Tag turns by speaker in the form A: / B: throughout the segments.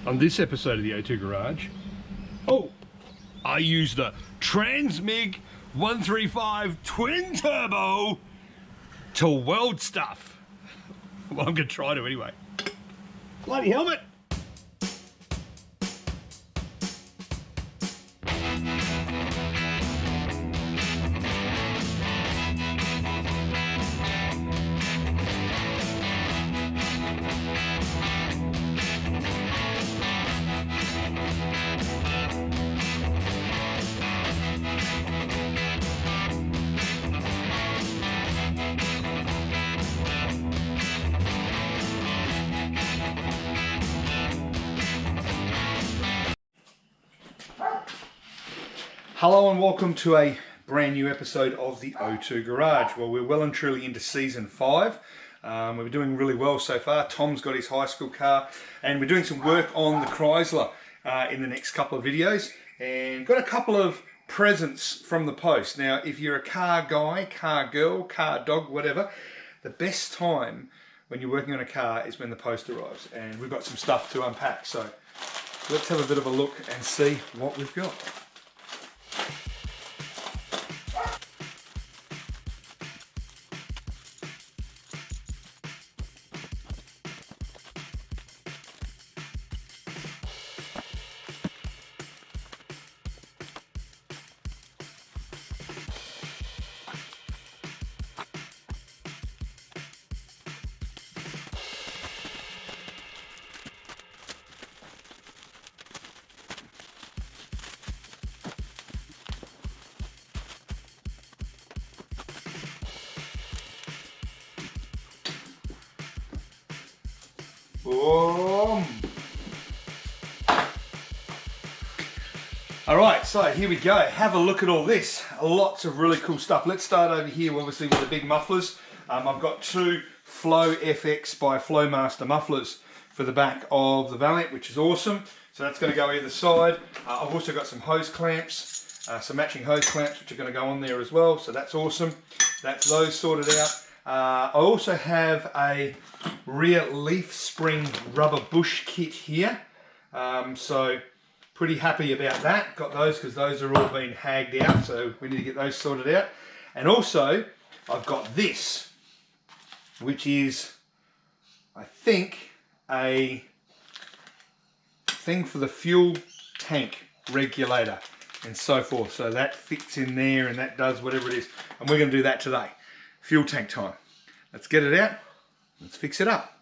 A: On this episode of the O2 Garage, I use the Transmig 135 twin turbo to weld stuff. Well, I'm gonna try to anyway. Bloody helmet! Hello and welcome to a brand new episode of the O2 Garage. Well, we're well and truly into season 5. We're doing really well so far. Tom's got his high school car and we're doing some work on the Chrysler in the next couple of videos, and got a couple of presents from the post. Now, if you're a car guy, car girl, car dog, whatever, the best time when you're working on a car is when the post arrives, and we've got some stuff to unpack. So let's have a bit of a look and see what we've got. Boom. Alright, so here we go. Have a look at all this. Lots of really cool stuff. Let's start over here, obviously, with the big mufflers. I've got two Flow FX by Flowmaster Mufflers for the back of the Valiant, which is awesome. So that's going to go either side. I've also got some hose clamps, some matching hose clamps, which are going to go on there as well. So that's awesome. That's those sorted out. I also have a rear leaf spring rubber bush kit here, so pretty happy about that. Got those because those are all been hagged out, so we need to get those sorted out. And also I've got this, which is, I think, a thing for the fuel tank regulator and so forth. So that fits in there and that does whatever it is, and we're going to do that today. Fuel tank time. Let's get it out. Let's fix it up.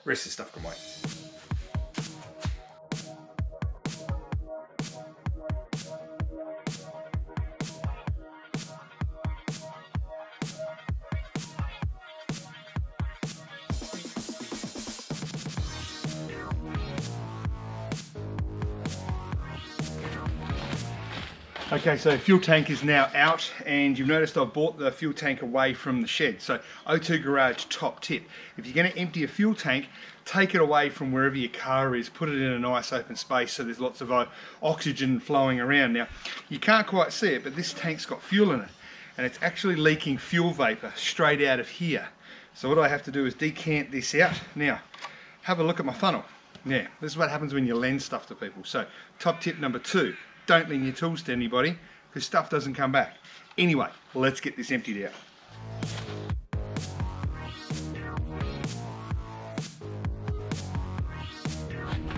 A: Rest of the stuff can wait. Okay, so fuel tank is now out, and you've noticed I've brought the fuel tank away from the shed. So O2 Garage top tip: if you're going to empty a fuel tank, take it away from wherever your car is, put it in a nice open space so there's lots of oxygen flowing around. Now, you can't quite see it, but this tank's got fuel in it, and it's actually leaking fuel vapor straight out of here. So what I have to do is decant this out. Now, have a look at my funnel. Yeah, this is what happens when you lend stuff to people. So top tip number 2. Don't lend your tools to anybody, because stuff doesn't come back. Anyway, let's get this emptied out.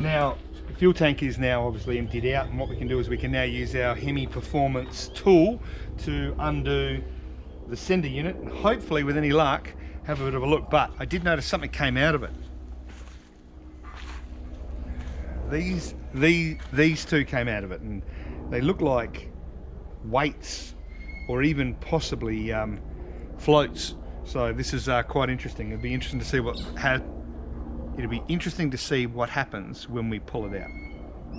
A: Now, the fuel tank is now obviously emptied out, and what we can do is we can now use our Hemi Performance tool to undo the sender unit, and hopefully, with any luck, have a bit of a look. But I did notice something came out of it. These two came out of it, and they look like weights or even possibly floats. So this is quite interesting. It'd be interesting to see what happens when we pull it out.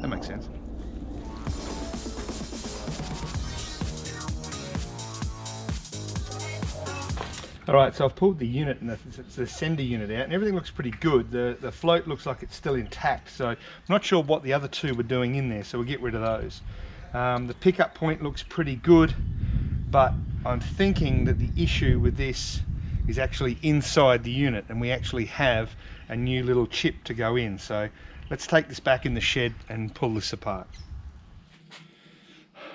A: That makes sense. Alright, so I've pulled the unit, and it's the sender unit out, and everything looks pretty good. The float looks like it's still intact, so I'm not sure what the other two were doing in there, so we'll get rid of those. The pickup point looks pretty good, but I'm thinking that the issue with this is actually inside the unit, and we actually have a new little chip to go in. So let's take this back in the shed and pull this apart.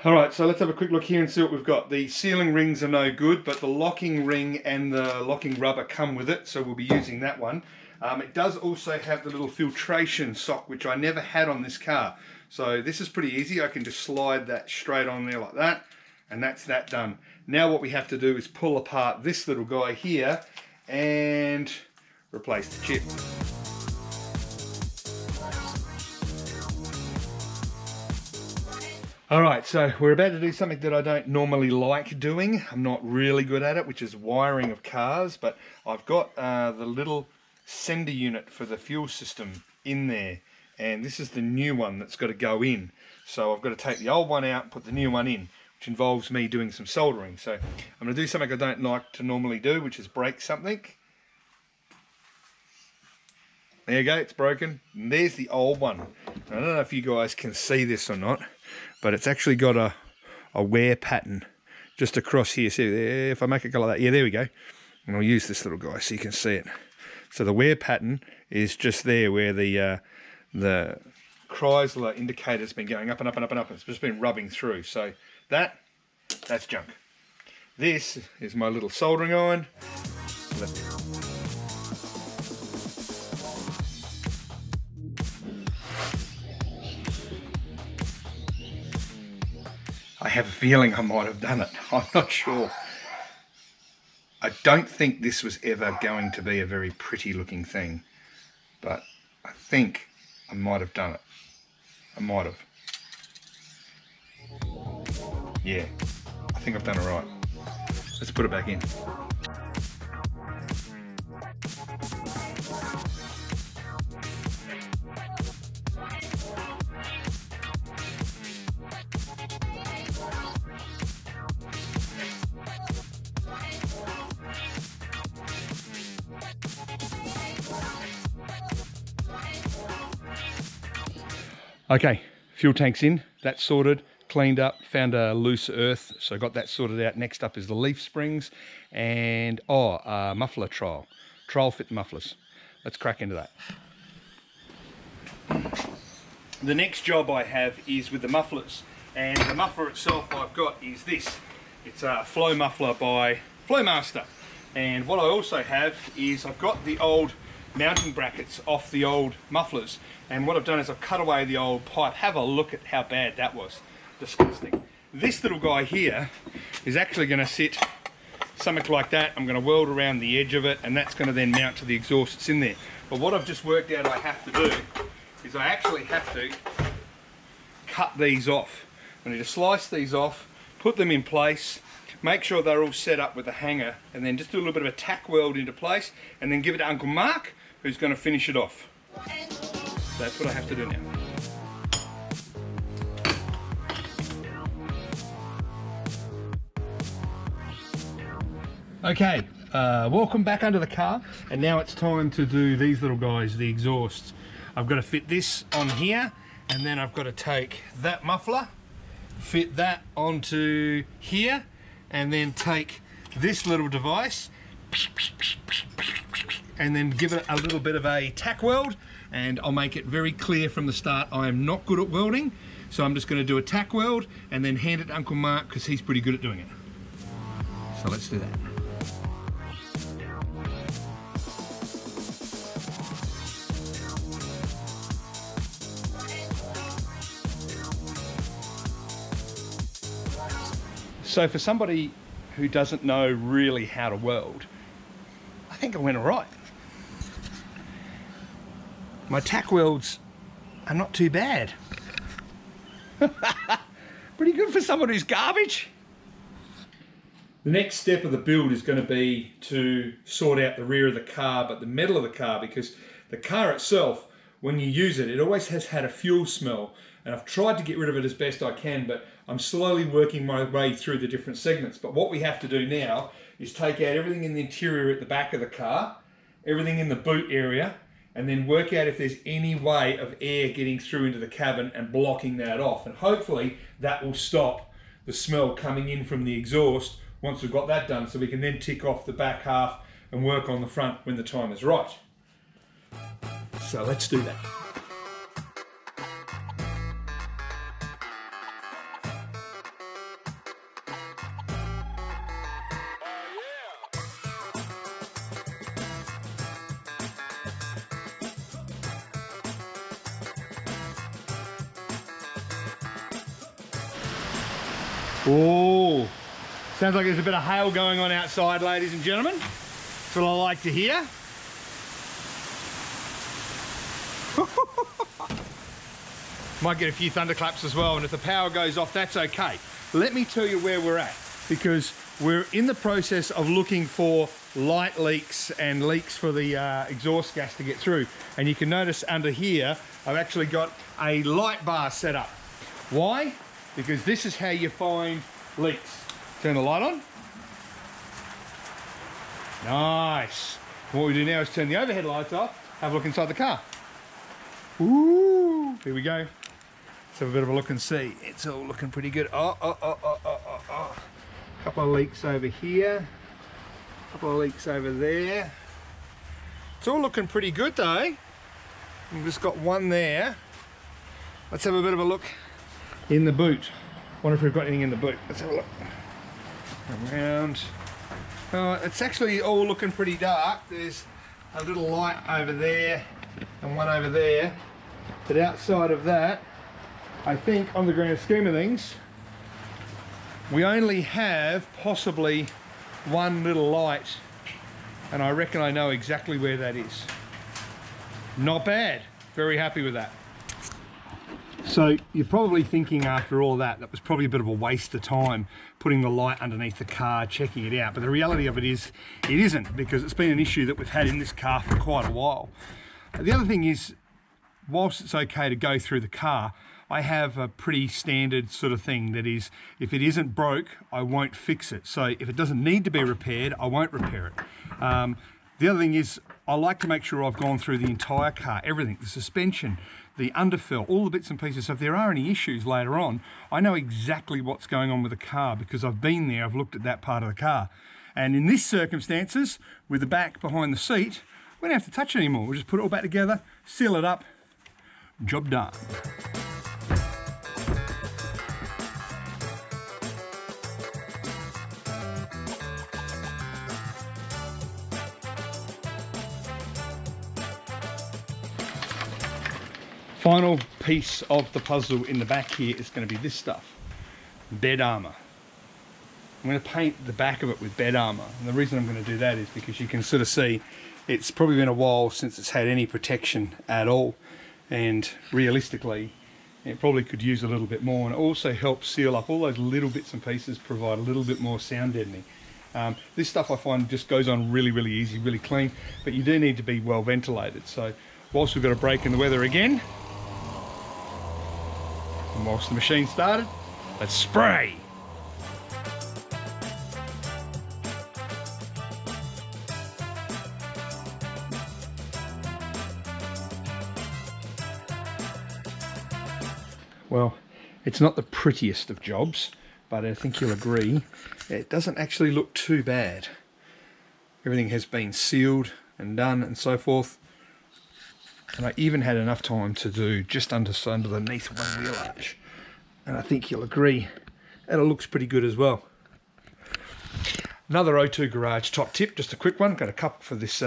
A: Alright, so let's have a quick look here and see what we've got. The sealing rings are no good, but the locking ring and the locking rubber come with it, so we'll be using that one. It does also have the little filtration sock, which I never had on this car. So this is pretty easy. I can just slide that straight on there like that, and that's that done. Now what we have to do is pull apart this little guy here and replace the chip. Alright, so we're about to do something that I don't normally like doing. I'm not really good at it, which is wiring of cars, but I've got the little sender unit for the fuel system in there, and this is the new one that's got to go in. So I've got to take the old one out and put the new one in, which involves me doing some soldering. So I'm going to do something I don't like to normally do, which is break something. There you go, it's broken. And there's the old one. I don't know if you guys can see this or not, but it's actually got a wear pattern just across here. See, if I make it go like that, yeah, there we go. And I'll use this little guy so you can see it. So the wear pattern is just there where the Chrysler indicator's been going up and up and up and up. It's just been rubbing through. So that's junk. This is my little soldering iron. I have a feeling I might have done it. I'm not sure. I don't think this was ever going to be a very pretty looking thing, but I think I might have done it. I might have. Yeah, I think I've done it right. Let's put it back in. Okay, fuel tank's in, that's sorted, cleaned up, found a loose earth, so got that sorted out. Next up is the leaf springs and, muffler trial fit mufflers. Let's crack into that. The next job I have is with the mufflers, and the muffler itself I've got is this. It's a flow muffler by Flowmaster, and what I also have is I've got the old mounting brackets off the old mufflers, and what I've done is I've cut away the old pipe. Have a look at how bad that was. Disgusting. This little guy here is actually going to sit something like that. I'm going to weld around the edge of it, and that's going to then mount to the exhaust that's in there. But what I've just worked out I have to do is I actually have to cut these off. I need to slice these off, put them in place, make sure they're all set up with a hanger, and then just do a little bit of a tack weld into place, and then give it to Uncle Mark, who's going to finish it off. That's what I have to do now. Okay, welcome back under the car, and now it's time to do these little guys, the exhausts. I've got to fit this on here, and then I've got to take that muffler, fit that onto here, and then take this little device and then give it a little bit of a tack weld. And I'll make it very clear from the start, I am not good at welding, so I'm just going to do a tack weld and then hand it to Uncle Mark because he's pretty good at doing it. So let's do that. So for somebody who doesn't know really how to weld, I think I went all right. My tack welds are not too bad. Pretty good for someone who's garbage. The next step of the build is going to be to sort out the rear of the car, but the metal of the car, because the car itself, when you use it, it always has had a fuel smell, and I've tried to get rid of it as best I can, but I'm slowly working my way through the different segments. But what we have to do now is take out everything in the interior at the back of the car, everything in the boot area, and then work out if there's any way of air getting through into the cabin and blocking that off. And hopefully that will stop the smell coming in from the exhaust once we've got that done, so we can then tick off the back half and work on the front when the time is right. So let's do that. Oh, sounds like there's a bit of hail going on outside, ladies and gentlemen. That's what I like to hear. Might get a few thunderclaps as well, and if the power goes off, that's okay. Let me tell you where we're at, because we're in the process of looking for light leaks and leaks for the exhaust gas to get through. And you can notice under here, I've actually got a light bar set up. Why? Because this is how you find leaks. Turn the light on. Nice. What we do now is turn the overhead lights off, have a look inside the car. Ooh, here we go. Let's have a bit of a look and see. It's all looking pretty good. Oh. Couple of leaks over here. Couple of leaks over there. It's all looking pretty good though. We've just got one there. Let's have a bit of a look in the boot. Wonder if we've got anything in the boot. Let's have a look. Around. It's actually all looking pretty dark. There's a little light over there and one over there. But outside of that, I think on the grand scheme of things, we only have possibly one little light, and I reckon I know exactly where that is. Not bad. Very happy with that. So you're probably thinking after all that was probably a bit of a waste of time putting the light underneath the car, checking it out. But the reality of it is, it isn't, because it's been an issue that we've had in this car for quite a while. The other thing is, whilst it's okay to go through the car, I have a pretty standard sort of thing that is, if it isn't broke, I won't fix it. So if it doesn't need to be repaired, I won't repair it. The other thing is, I like to make sure I've gone through the entire car, everything, the suspension, the underfill, all the bits and pieces. So if there are any issues later on, I know exactly what's going on with the car because I've been there, I've looked at that part of the car. And in this circumstances, with the back behind the seat, we don't have to touch it anymore. We'll just put it all back together, seal it up, job done. Final piece of the puzzle in the back here is going to be this stuff, bed armour. I'm going to paint the back of it with bed armour, and the reason I'm going to do that is because you can sort of see it's probably been a while since it's had any protection at all, and realistically it probably could use a little bit more, and it also helps seal up all those little bits and pieces, provide a little bit more sound deadening. This stuff I find just goes on really easy, really clean, but you do need to be well ventilated. So whilst we've got a break in the weather again, and whilst the machine started, let's spray. Well, it's not the prettiest of jobs, but I think you'll agree, it doesn't actually look too bad. Everything has been sealed and done and so forth. And I even had enough time to do just underneath one wheel arch. And I think you'll agree that it looks pretty good as well. Another O2 garage top tip, just a quick one, got a couple for this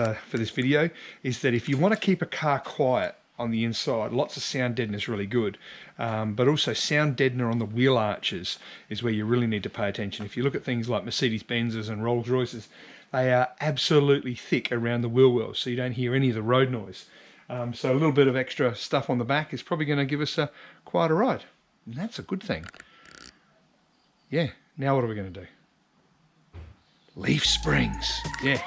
A: video, is that if you want to keep a car quiet on the inside, lots of sound deadener is really good, but also sound deadener on the wheel arches is where you really need to pay attention. If you look at things like Mercedes-Benzes and Rolls-Royces, they are absolutely thick around the wheel wells, so you don't hear any of the road noise. So a little bit of extra stuff on the back is probably going to give us quite a ride. And that's a good thing. Yeah, now what are we going to do? Leaf springs. Yeah.